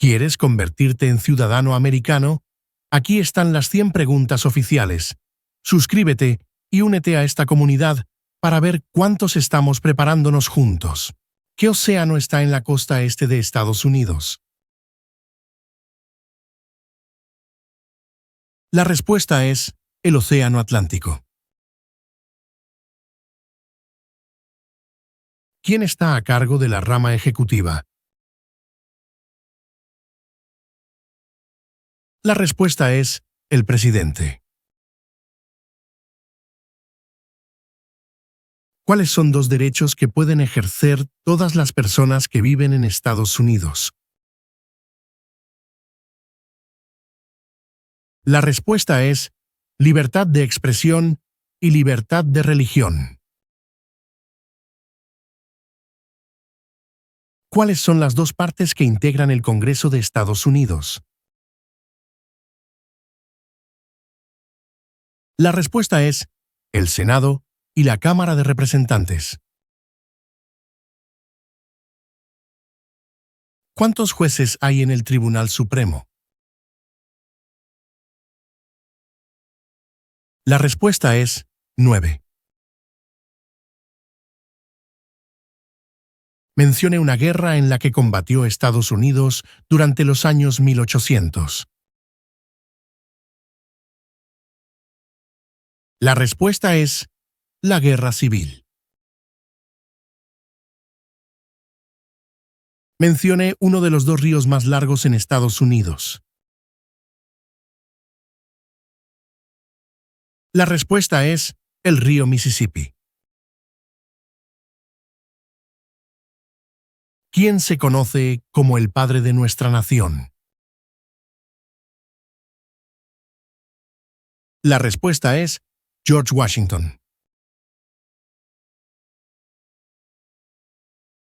¿Quieres convertirte en ciudadano americano? Aquí están las 100 preguntas oficiales. Suscríbete y únete a esta comunidad para ver cuántos estamos preparándonos juntos. ¿Qué océano está en la costa este de Estados Unidos? La respuesta es el Océano Atlántico. ¿Quién está a cargo de la rama ejecutiva? La respuesta es el presidente. ¿Cuáles son 2 derechos que pueden ejercer todas las personas que viven en Estados Unidos? La respuesta es libertad de expresión y libertad de religión. ¿Cuáles son las 2 partes que integran el Congreso de Estados Unidos? La respuesta es el Senado y la Cámara de Representantes. ¿Cuántos jueces hay en el Tribunal Supremo? La respuesta es 9. Mencione una guerra en la que combatió Estados Unidos durante los años 1800. La respuesta es la Guerra Civil. Mencione uno de los 2 ríos más largos en Estados Unidos. La respuesta es el río Mississippi. ¿Quién se conoce como el padre de nuestra nación? La respuesta es George Washington.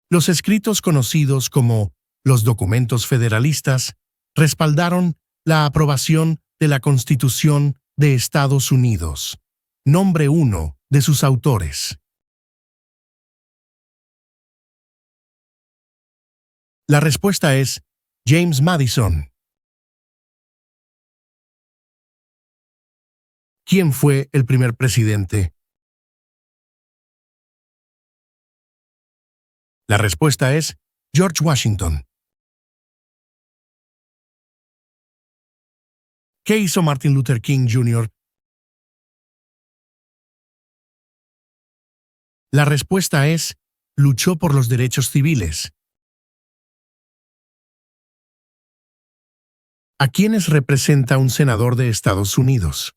Los escritos conocidos como los documentos federalistas respaldaron la aprobación de la Constitución de Estados Unidos. Nombre 1 de sus autores. La respuesta es James Madison. ¿Quién fue el primer presidente? La respuesta es George Washington. ¿Qué hizo Martin Luther King Jr.? La respuesta es luchó por los derechos civiles. ¿A quiénes representa un senador de Estados Unidos?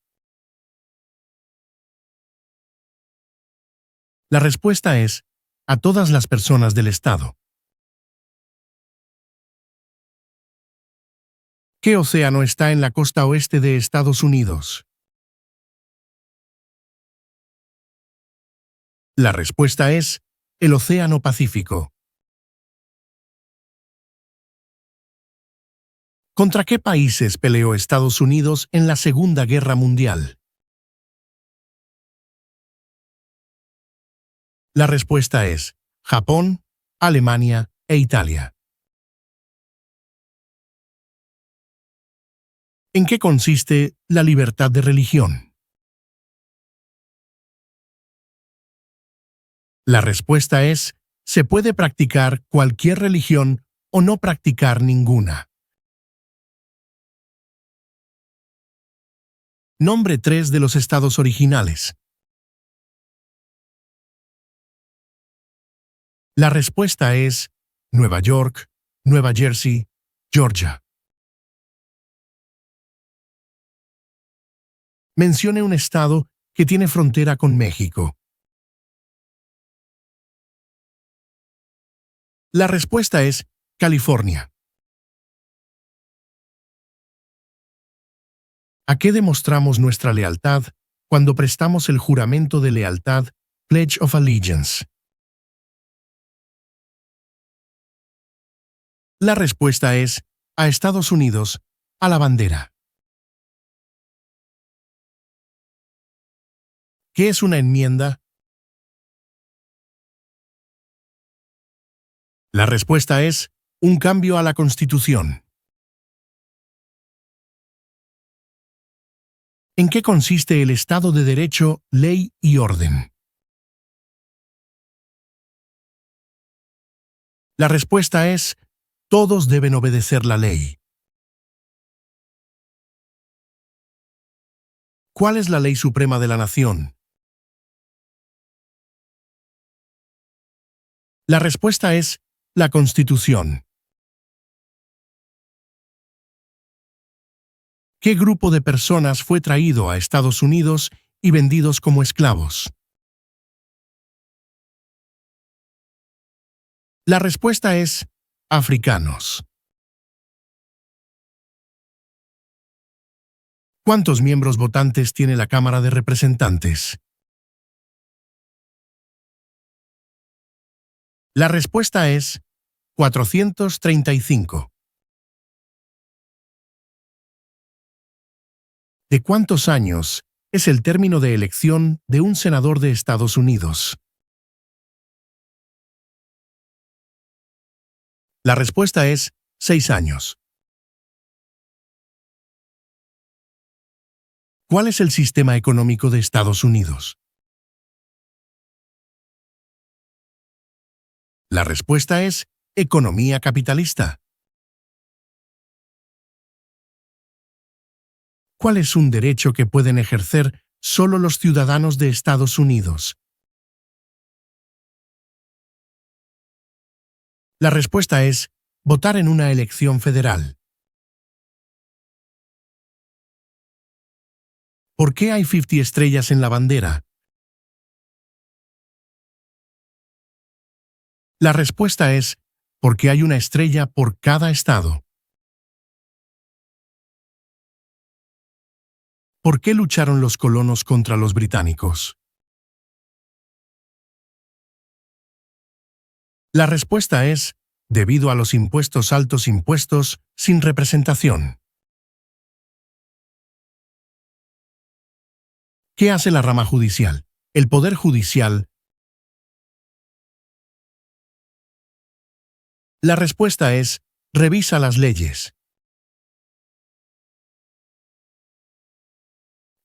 La respuesta es a todas las personas del Estado. ¿Qué océano está en la costa oeste de Estados Unidos? La respuesta es el Océano Pacífico. ¿Contra qué países peleó Estados Unidos en la Segunda Guerra Mundial? La respuesta es Japón, Alemania e Italia. ¿En qué consiste la libertad de religión? La respuesta es se puede practicar cualquier religión o no practicar ninguna. Nombre 3 de los estados originales. La respuesta es Nueva York, Nueva Jersey, Georgia. Mencione un estado que tiene frontera con México. La respuesta es California. ¿A qué demostramos nuestra lealtad cuando prestamos el juramento de lealtad, Pledge of Allegiance? La respuesta es a Estados Unidos, a la bandera. ¿Qué es una enmienda? La respuesta es un cambio a la Constitución. ¿En qué consiste el Estado de Derecho, ley y orden? La respuesta es: todos deben obedecer la ley. ¿Cuál es la ley suprema de la nación? La respuesta es: la Constitución. ¿Qué grupo de personas fue traído a Estados Unidos y vendidos como esclavos? La respuesta es: africanos. ¿Cuántos miembros votantes tiene la Cámara de Representantes? La respuesta es: 435. ¿De cuántos años es el término de elección de un senador de Estados Unidos? La respuesta es: 6 años. ¿Cuál es el sistema económico de Estados Unidos? La respuesta es: economía capitalista. ¿Cuál es un derecho que pueden ejercer solo los ciudadanos de Estados Unidos? La respuesta es: votar en una elección federal. ¿Por qué hay 50 estrellas en la bandera? La respuesta es: porque hay una estrella por cada estado. ¿Por qué lucharon los colonos contra los británicos? La respuesta es: debido a los altos impuestos sin representación. ¿Qué hace la rama judicial? El Poder Judicial. La respuesta es: revisa las leyes.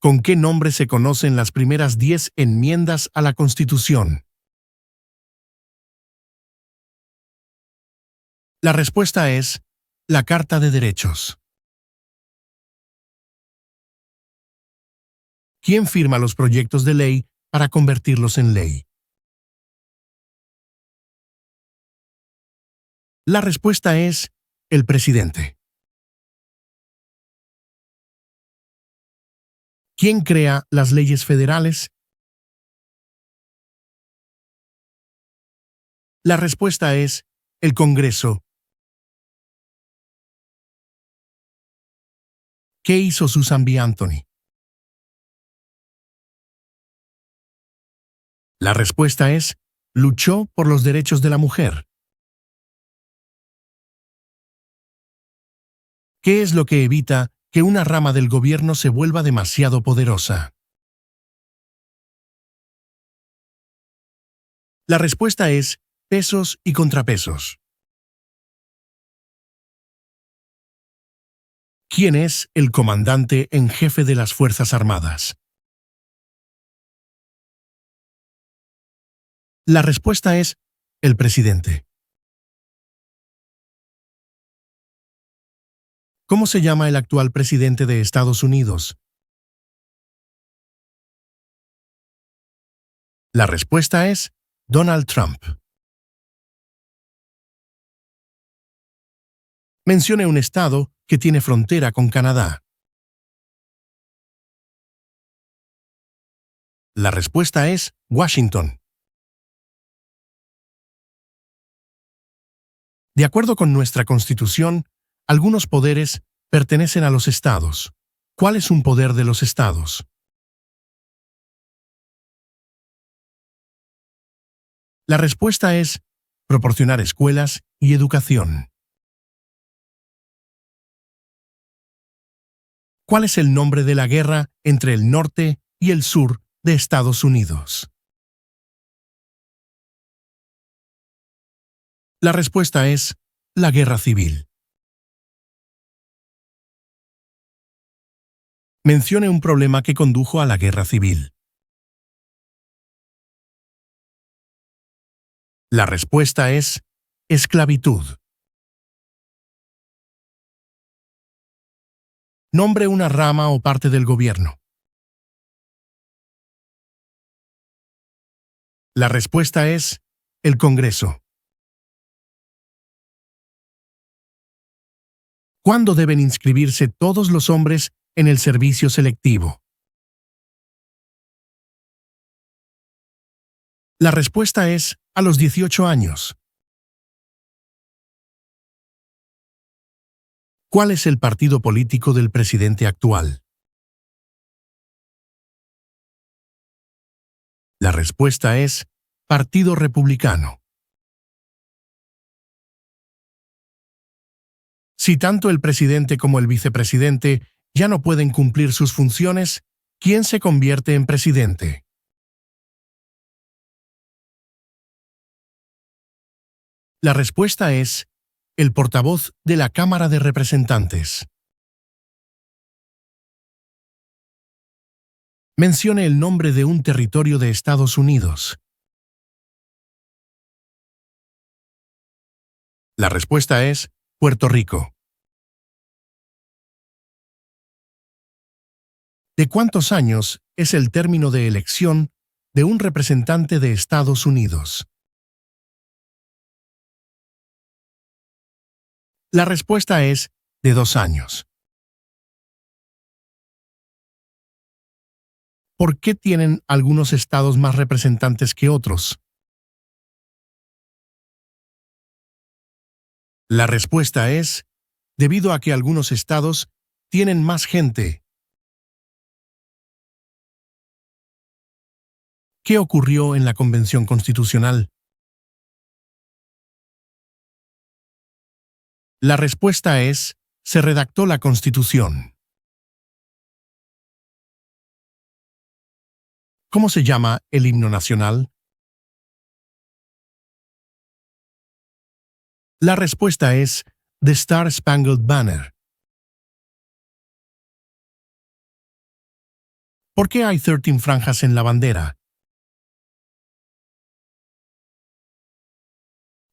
¿Con qué nombre se conocen las primeras 10 enmiendas a la Constitución? La respuesta es: la Carta de Derechos. ¿Quién firma los proyectos de ley para convertirlos en ley? La respuesta es: el presidente. ¿Quién crea las leyes federales? La respuesta es: el Congreso. ¿Qué hizo Susan B. Anthony? La respuesta es: luchó por los derechos de la mujer. ¿Qué es lo que evita que una rama del gobierno se vuelva demasiado poderosa? La respuesta es: pesos y contrapesos. ¿Quién es el comandante en jefe de las Fuerzas Armadas? La respuesta es: el presidente. ¿Cómo se llama el actual presidente de Estados Unidos? La respuesta es: Donald Trump. Mencione un estado que tiene frontera con Canadá. La respuesta es: Washington. De acuerdo con nuestra Constitución, algunos poderes pertenecen a los estados. ¿Cuál es un poder de los estados? La respuesta es: proporcionar escuelas y educación. ¿Cuál es el nombre de la guerra entre el norte y el sur de Estados Unidos? La respuesta es: la guerra civil. Mencione un problema que condujo a la guerra civil. La respuesta es esclavitud. Nombre una rama o parte del gobierno. La respuesta es el Congreso. ¿Cuándo deben inscribirse todos los hombres en el servicio selectivo? La respuesta es a los 18 años. ¿Cuál es el partido político del presidente actual? La respuesta es Partido Republicano. Si tanto el presidente como el vicepresidente ya no pueden cumplir sus funciones, ¿quién se convierte en presidente? La respuesta es el portavoz de la Cámara de Representantes. Mencione el nombre de un territorio de Estados Unidos. La respuesta es Puerto Rico. ¿De cuántos años es el término de elección de un representante de Estados Unidos? La respuesta es de 2 años. ¿Por qué tienen algunos estados más representantes que otros? La respuesta es debido a que algunos estados tienen más gente. ¿Qué ocurrió en la Convención Constitucional? La respuesta es se redactó la Constitución. ¿Cómo se llama el himno nacional? La respuesta es The Star Spangled Banner. ¿Por qué hay 13 franjas en la bandera?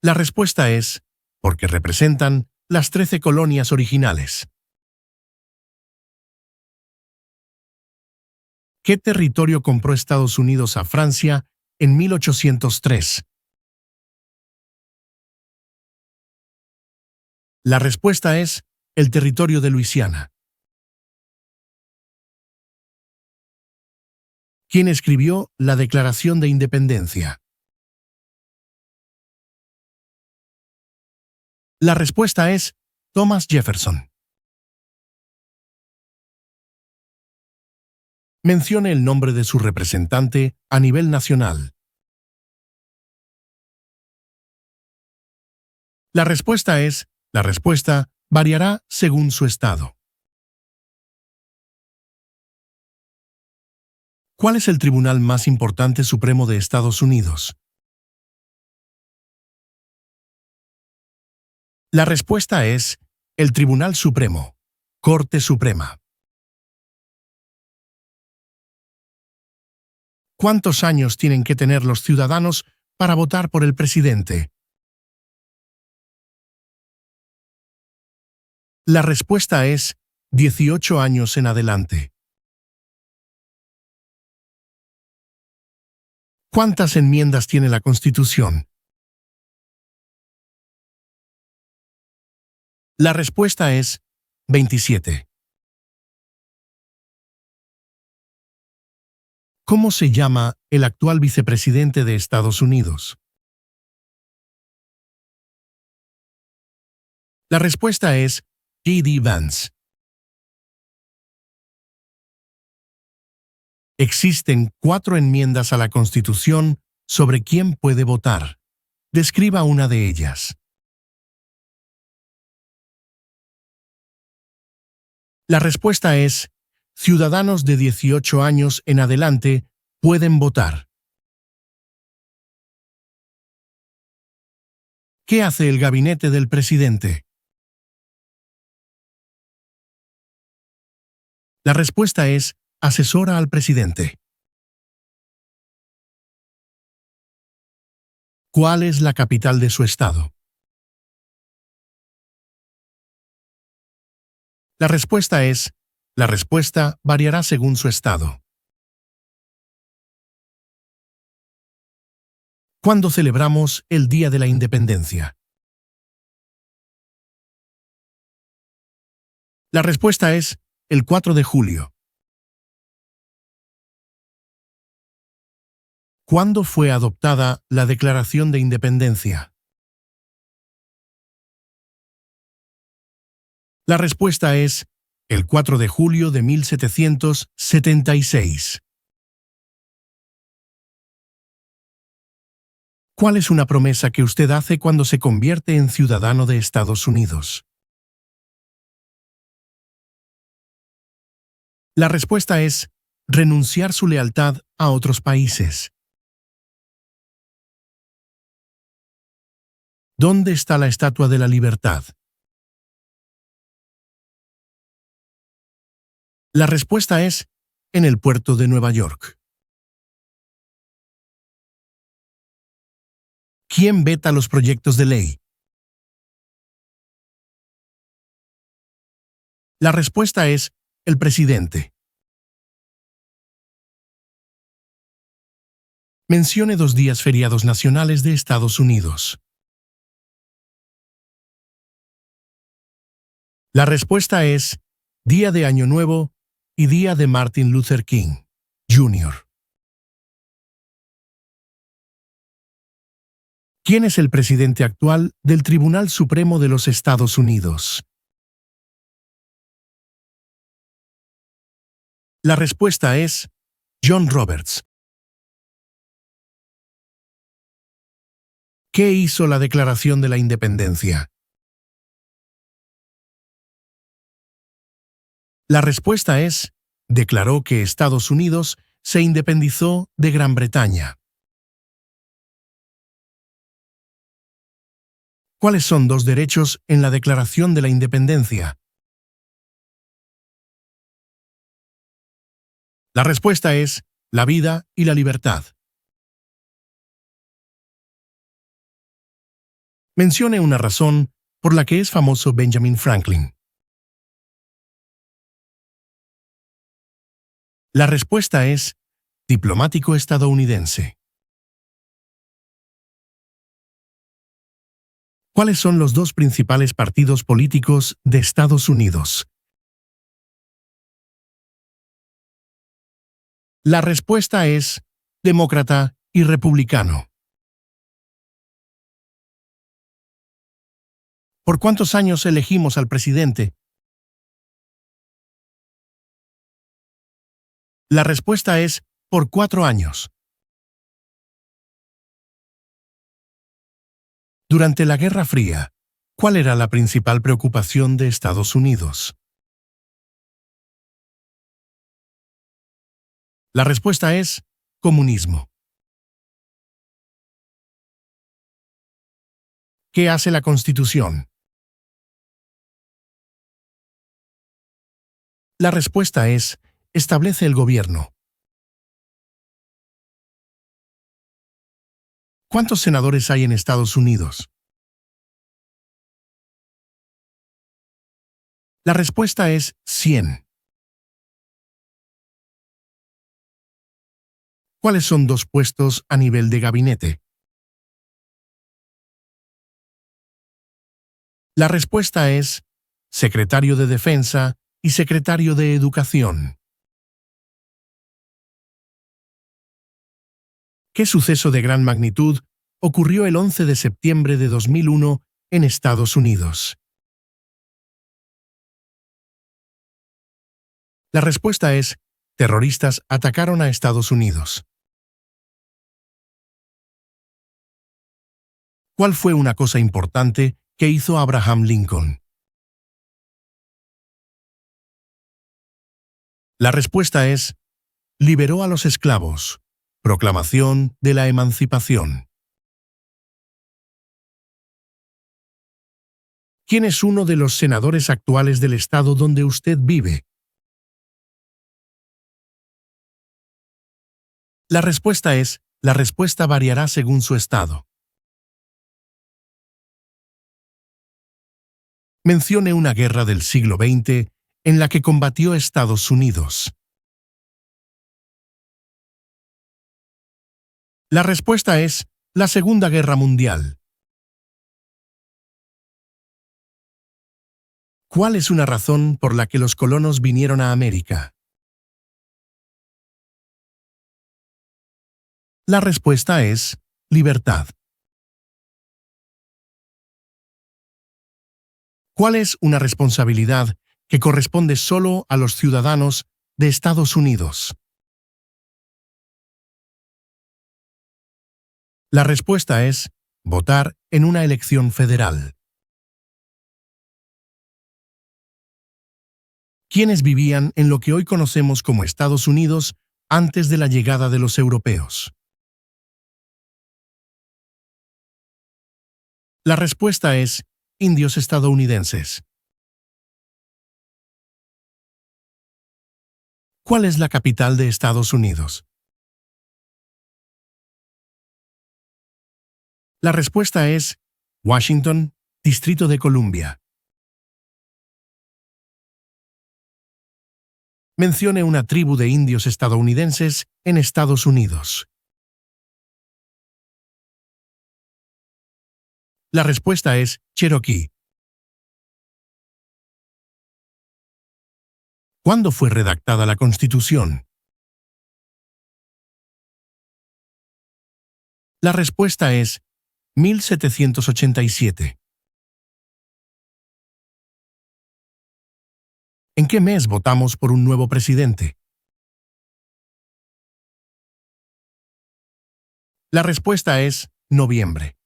La respuesta es porque representan las 13 colonias originales. ¿Qué territorio compró Estados Unidos a Francia en 1803? La respuesta es el territorio de Luisiana. ¿Quién escribió la Declaración de Independencia? La respuesta es Thomas Jefferson. Mencione el nombre de su representante a nivel nacional. La respuesta variará según su estado. ¿Cuál es el tribunal más importante supremo de Estados Unidos? La respuesta es el Tribunal Supremo, Corte Suprema. ¿Cuántos años tienen que tener los ciudadanos para votar por el presidente? La respuesta es 18 años en adelante. ¿Cuántas enmiendas tiene la Constitución? La respuesta es 27. ¿Cómo se llama el actual vicepresidente de Estados Unidos? La respuesta es J.D. Vance. Existen 4 enmiendas a la Constitución sobre quién puede votar. Describa una de ellas. La respuesta es ciudadanos de 18 años en adelante pueden votar. ¿Qué hace el gabinete del presidente? La respuesta es asesora al presidente. ¿Cuál es la capital de su estado? La respuesta es, la respuesta variará según su estado. ¿Cuándo celebramos el Día de la Independencia? La respuesta es el 4 de julio. ¿Cuándo fue adoptada la Declaración de Independencia? La respuesta es el 4 de julio de 1776. ¿Cuál es una promesa que usted hace cuando se convierte en ciudadano de Estados Unidos? La respuesta es renunciar su lealtad a otros países. ¿Dónde está la Estatua de la Libertad? La respuesta es en el puerto de Nueva York. ¿Quién veta los proyectos de ley? La respuesta es el presidente. Mencione 2 días feriados nacionales de Estados Unidos. La respuesta es Día de Año Nuevo y Día de Martin Luther King, Jr. ¿Quién es el presidente actual del Tribunal Supremo de los Estados Unidos? La respuesta es John Roberts. ¿Qué hizo la Declaración de la Independencia? La respuesta es declaró que Estados Unidos se independizó de Gran Bretaña. ¿Cuáles son 2 derechos en la Declaración de la Independencia? La respuesta es la vida y la libertad. Mencione una razón por la que es famoso Benjamin Franklin. La respuesta es diplomático estadounidense. ¿Cuáles son los 2 principales partidos políticos de Estados Unidos? La respuesta es demócrata y republicano. ¿Por cuántos años elegimos al presidente? La respuesta es por 4 años. Durante la Guerra Fría, ¿cuál era la principal preocupación de Estados Unidos? La respuesta es comunismo. ¿Qué hace la Constitución? La respuesta es establece el gobierno. ¿Cuántos senadores hay en Estados Unidos? La respuesta es 100. ¿Cuáles son 2 puestos a nivel de gabinete? La respuesta es secretario de Defensa y secretario de Educación. ¿Qué suceso de gran magnitud ocurrió el 11 de septiembre de 2001 en Estados Unidos? La respuesta es terroristas atacaron a Estados Unidos. ¿Cuál fue una cosa importante que hizo Abraham Lincoln? La respuesta es liberó a los esclavos. Proclamación de la Emancipación. ¿Quién es uno de los senadores actuales del estado donde usted vive? La respuesta variará según su estado. Mencione una guerra del siglo XX en la que combatió Estados Unidos. La respuesta es la Segunda Guerra Mundial. ¿Cuál es una razón por la que los colonos vinieron a América? La respuesta es libertad. ¿Cuál es una responsabilidad que corresponde solo a los ciudadanos de Estados Unidos? La respuesta es votar en una elección federal. ¿Quiénes vivían en lo que hoy conocemos como Estados Unidos antes de la llegada de los europeos? La respuesta es indios estadounidenses. ¿Cuál es la capital de Estados Unidos? La respuesta es Washington, Distrito de Columbia. Mencione una tribu de indios estadounidenses en Estados Unidos. La respuesta es Cherokee. ¿Cuándo fue redactada la Constitución? La respuesta es 1787. ¿En qué mes votamos por un nuevo presidente? La respuesta es noviembre.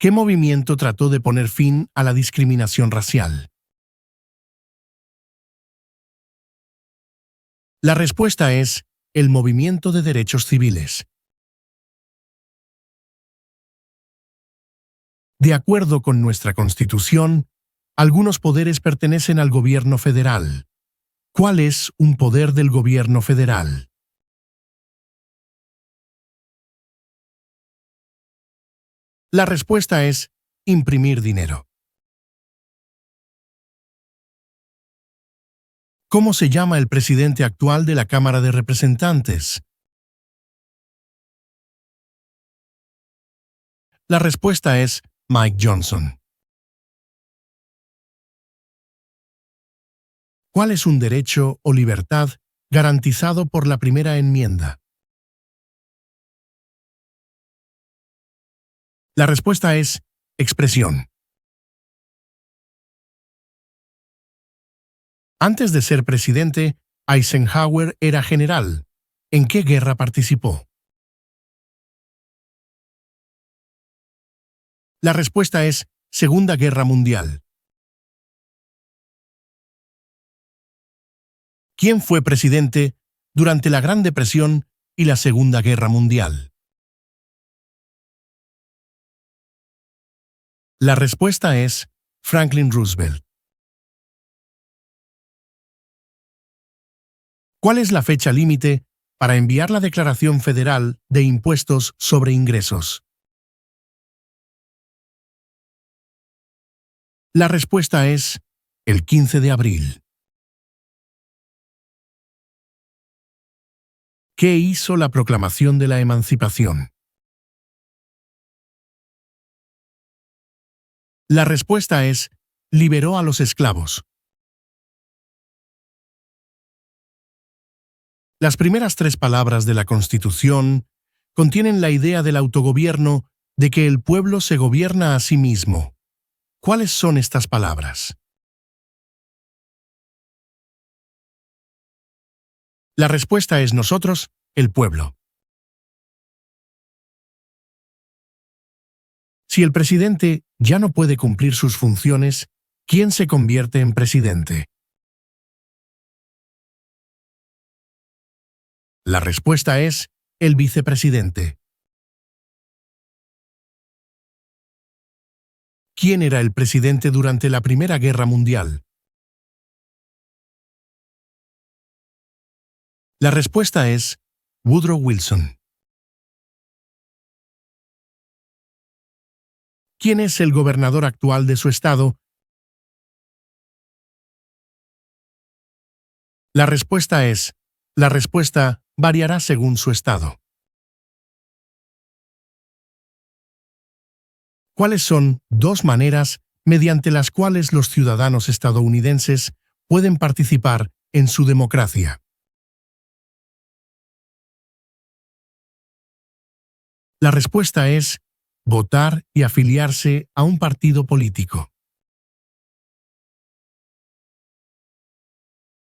¿Qué movimiento trató de poner fin a la discriminación racial? La respuesta es el movimiento de derechos civiles. De acuerdo con nuestra Constitución, algunos poderes pertenecen al gobierno federal. ¿Cuál es un poder del gobierno federal? La respuesta es imprimir dinero. ¿Cómo se llama el presidente actual de la Cámara de Representantes? La respuesta es Mike Johnson. ¿Cuál es un derecho o libertad garantizado por la primera enmienda? La respuesta es expresión. Antes de ser presidente, Eisenhower era general. ¿En qué guerra participó? La respuesta es Segunda Guerra Mundial. ¿Quién fue presidente durante la Gran Depresión y la Segunda Guerra Mundial? La respuesta es Franklin Roosevelt. ¿Cuál es la fecha límite para enviar la Declaración Federal de Impuestos sobre Ingresos? La respuesta es el 15 de abril. ¿Qué hizo la Proclamación de la Emancipación? La respuesta es liberó a los esclavos. Las primeras tres palabras de la Constitución contienen la idea del autogobierno de que el pueblo se gobierna a sí mismo. ¿Cuáles son estas palabras? La respuesta es nosotros, el pueblo. Si el presidente ya no puede cumplir sus funciones, ¿quién se convierte en presidente? La respuesta es el vicepresidente. ¿Quién era el presidente durante la Primera Guerra Mundial? La respuesta es Woodrow Wilson. ¿Quién es el gobernador actual de su estado? La respuesta variará según su estado. ¿Cuáles son dos maneras mediante las cuales los ciudadanos estadounidenses pueden participar en su democracia? La respuesta es votar y afiliarse a un partido político.